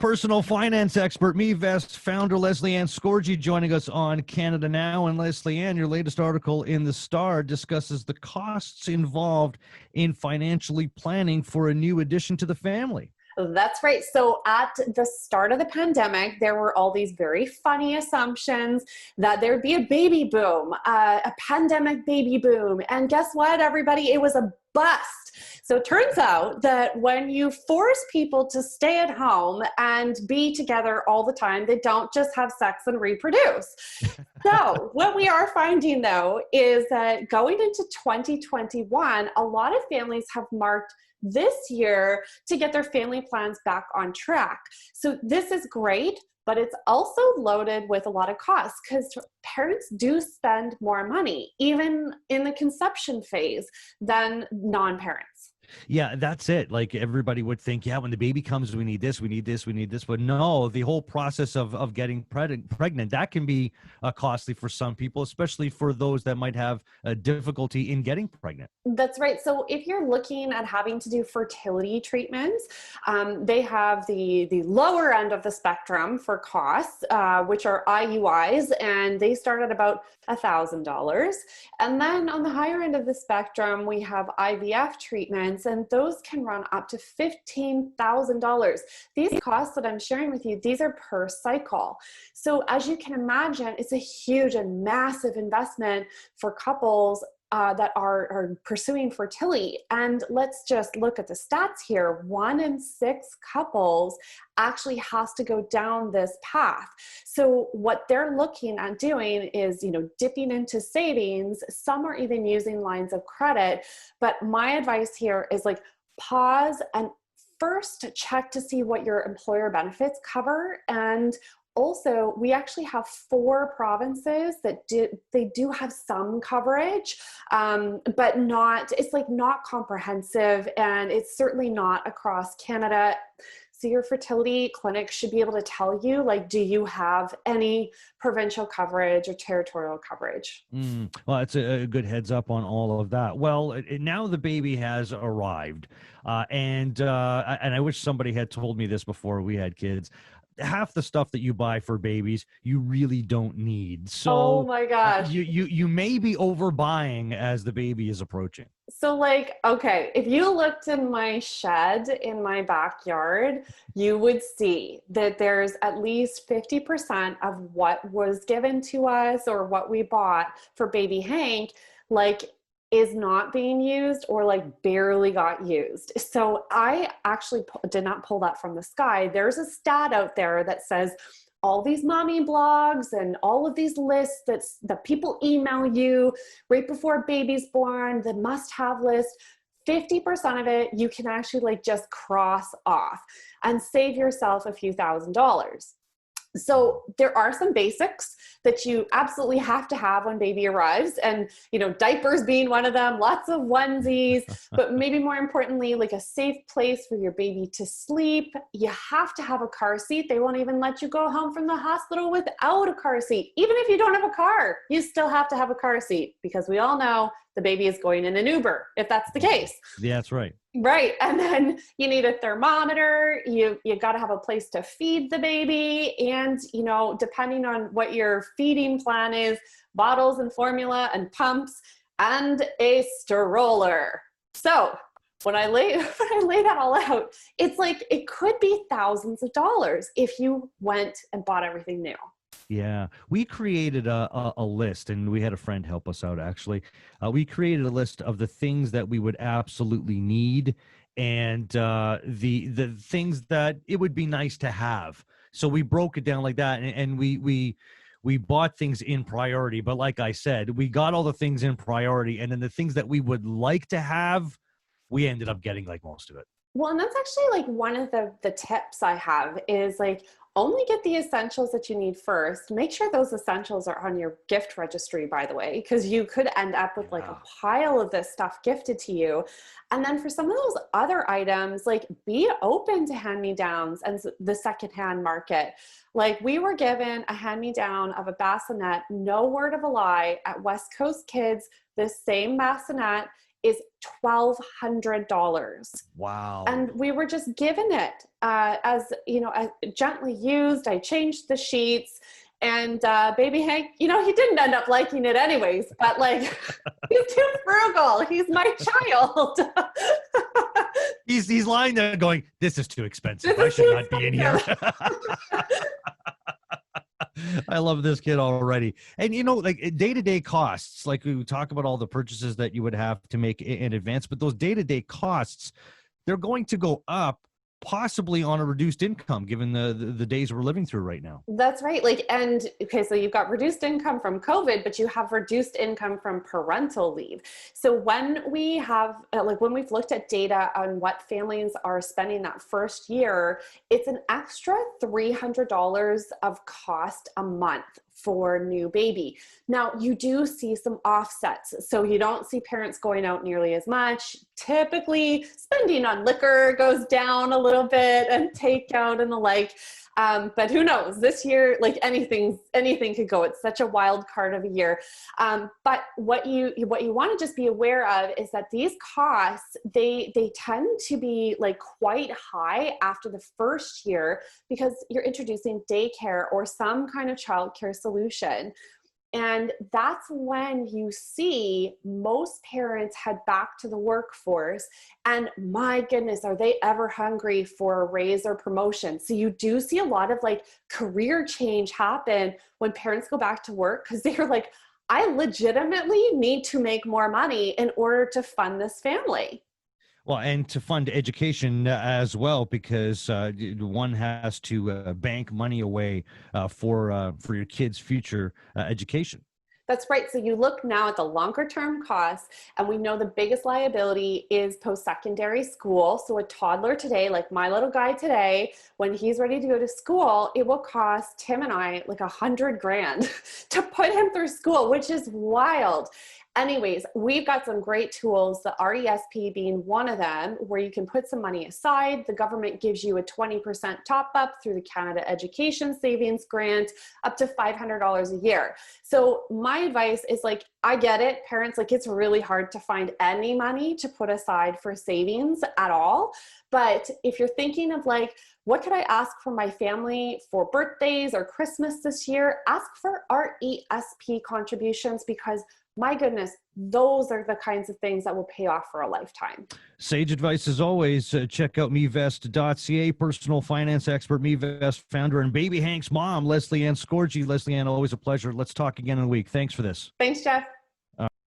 personal finance expert, MeVest founder Lesley-Anne Scorgi, joining us on Canada Now. And Lesley-Anne, your latest article in The Star discusses the costs involved in financially planning for a new addition to the family. That's right. So at the start of the pandemic, there were all these very funny assumptions that there'd be a baby boom, a pandemic baby boom. And guess what, everybody? It was a bust. So it turns out that when you force people to stay at home and be together all the time, they don't just have sex and reproduce. So what we are finding, though, is that going into 2021, a lot of families have marked this year to get their family plans back on track. So this is great, but it's also loaded with a lot of costs because parents do spend more money, even in the conception phase, than non-parents. Yeah, that's it. Like everybody would think, yeah, when the baby comes, we need this, we need this, we need this. But no, the whole process of getting pregnant, that can be costly for some people, especially for those that might have a difficulty in getting pregnant. That's right. So if you're looking at having to do fertility treatments, they have the lower end of the spectrum for costs, which are IUIs, and they start at about $1,000. And then on the higher end of the spectrum, we have IVF treatments, and those can run up to $15,000. These costs that I'm sharing with you, these are per cycle. So as you can imagine, it's a huge and massive investment for couples that are pursuing fertility. And let's just look at the stats here. 1 in 6 couples actually has to go down this path. So what they're looking at doing is, dipping into savings. Some are even using lines of credit. But my advice here is pause and first check to see what your employer benefits cover. And also, we actually have 4 provinces that they do have some coverage, but it's not comprehensive, and it's certainly not across Canada. So your fertility clinic should be able to tell you, do you have any provincial coverage or territorial coverage? Well, it's a good heads up on all of that. Well, now the baby has arrived, and I wish somebody had told me this before we had kids. Half the stuff that you buy for babies, you really don't need. So, oh my gosh, you may be overbuying as the baby is approaching. So okay, if you looked in my shed in my backyard, you would see that there's at least 50% of what was given to us or what we bought for baby Hank, is not being used or barely got used. So I actually did not pull that from the sky. There's a stat out there that says all these mommy blogs and all of these lists that people email you right before baby's born, the must-have list, 50% of it you can actually just cross off and save yourself a few $1,000s. So there are some basics that you absolutely have to have when baby arrives, and diapers being one of them, lots of onesies, but maybe more importantly, a safe place for your baby to sleep. You have to have a car seat. They won't even let you go home from the hospital without a car seat. Even if you don't have a car, you still have to have a car seat, because we all know the baby is going in an Uber if that's the case. Yeah, that's right. Right. And then you need a thermometer. You got to have a place to feed the baby. And, depending on what your feeding plan is, bottles and formula and pumps and a stroller. So when I lay that all out, it's it could be thousands of dollars if you went and bought everything new. Yeah, we created a list, and we had a friend help us out, actually. We created a list of the things that we would absolutely need, and the things that it would be nice to have. So we broke it down like that, and we bought things in priority. But like I said, we got all the things in priority, and then the things that we would like to have, we ended up getting most of it. Well, and that's actually one of the tips I have is only get the essentials that you need first. Make sure those essentials are on your gift registry, by the way, because you could end up with a pile of this stuff gifted to you. And then for some of those other items, be open to hand-me-downs and the secondhand market. We were given a hand-me-down of a bassinet, no word of a lie, at West Coast Kids, this same bassinet. is $1,200. Wow. And we were just given it as, gently used. I changed the sheets, and baby Hank, he didn't end up liking it anyways, but like, he's too frugal. He's my child. He's lying there going, this is too expensive. I should not be in here. I love this kid already. And, like day-to-day costs, like we talk about all the purchases that you would have to make in advance, but those day-to-day costs, they're going to go up possibly on a reduced income given the days we're living through right now. That's right. So you've got reduced income from COVID, but you have reduced income from parental leave. So when we have, when we've looked at data on what families are spending that first year, it's an extra $300 of cost a month for new baby. Now, you do see some offsets. So you don't see parents going out nearly as much. Typically, spending on liquor goes down a little bit, and takeout and the like. But who knows? This year, like anything could go. It's such a wild card of a year. But what you want to just be aware of is that these costs, they tend to be like quite high after the first year, because you're introducing daycare or some kind of childcare solution. And that's when you see most parents head back to the workforce, and my goodness, are they ever hungry for a raise or promotion? So you do see a lot of like career change happen when parents go back to work, because they're like, I legitimately need to make more money in order to fund this family. Well, and to fund education as well, because one has to bank money away for your kids' future education. That's right. So you look now at the longer term costs, and we know the biggest liability is post-secondary school. So a toddler today, like my little guy today, when he's ready to go to school, it will cost Tim and I like $100,000 to put him through school, which is wild. Anyways, we've got some great tools, the RESP being one of them, where you can put some money aside. The government gives you a 20% top up through the Canada Education Savings Grant, up to $500 a year. So my advice is, like, I get it, parents, like, it's really hard to find any money to put aside for savings at all. But if you're thinking of like, what could I ask for my family for birthdays or Christmas this year? Ask for RESP contributions, because my goodness, those are the kinds of things that will pay off for a lifetime. Sage advice as always. Check out mevest.ca, personal finance expert, Mevest founder, and baby Hank's mom, Lesley-Anne Scorgie. Lesley-Anne, always a pleasure. Let's talk again in a week. Thanks for this. Thanks, Jeff.